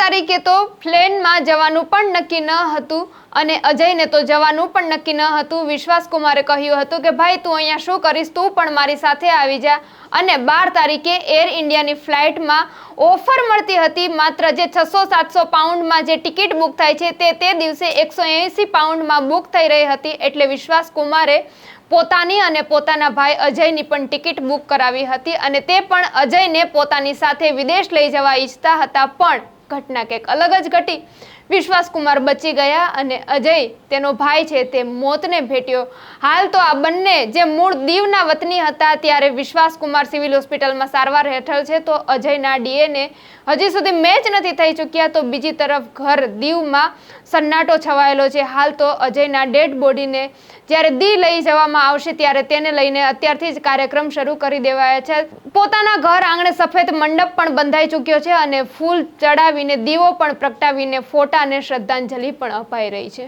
તારીખે તો પ્લેનમાં જવાનું પણ નક્કી ન હતું અને અજયને તો જવાનું પણ નક્કી ન હતું। વિશ્વાસ કુમારે કહ્યું હતું કે ભાઈ તું અહીંયા શું કરીશ, તું પણ મારી સાથે આવી જા। અને 12 તારીખે એર ઇન્ડિયાની ફ્લાઇટમાં ઓફર મળતી હતી। માત્ર જે 600-700 પાઉન્ડમાં જે ટિકિટ બુક થાય છે તે દિવસે 180 પાઉન્ડમાં બુક થઈ રહી હતી। એટલે વિશ્વાસ કુમારે પોતાની અને પોતાના ભાઈ અજયની પણ ટિકિટ બુક કરાવી હતી અને તે પણ અજયને પોતાની સાથે વિદેશ લઈ જવા ઈચ્છતા હતા। પણ ઘટના કંઈક અલગ જ ઘટી। વિશ્વાસ કુમાર બચી ગયા અને અજય તેનો ભાઈ છે તે મોતને ભેટ્યો। હાલ તો આ બંને જે મૂળ દીવના વતની હતા ત્યારે વિશ્વાસ કુમાર સિવિલ હોસ્પિટલમાં સારવાર હેઠળ છે તો અજયના ડીએનએ હજી સુધી મેચ નથી થઈ ચૂક્યા। તો બીજી તરફ ઘર દીવમાં સન્નાટો છવાયેલો છે। હાલ તો અજયના ડેડ બોડીને જ્યારે દીવ લઈ જવામાં આવશે ત્યારે તેને લઈને અત્યારથી જ કાર્યક્રમ શરૂ કરી દેવાયા છે। પોતાના ઘર આંગણે સફેદ મંડપ પણ બંધાઈ ચૂક્યો છે અને ફૂલ ચડાવીને દીવો પણ પ્રગટાવીને ફોટાને શ્રદ્ધાંજલિ પણ અપાઈ રહી છે।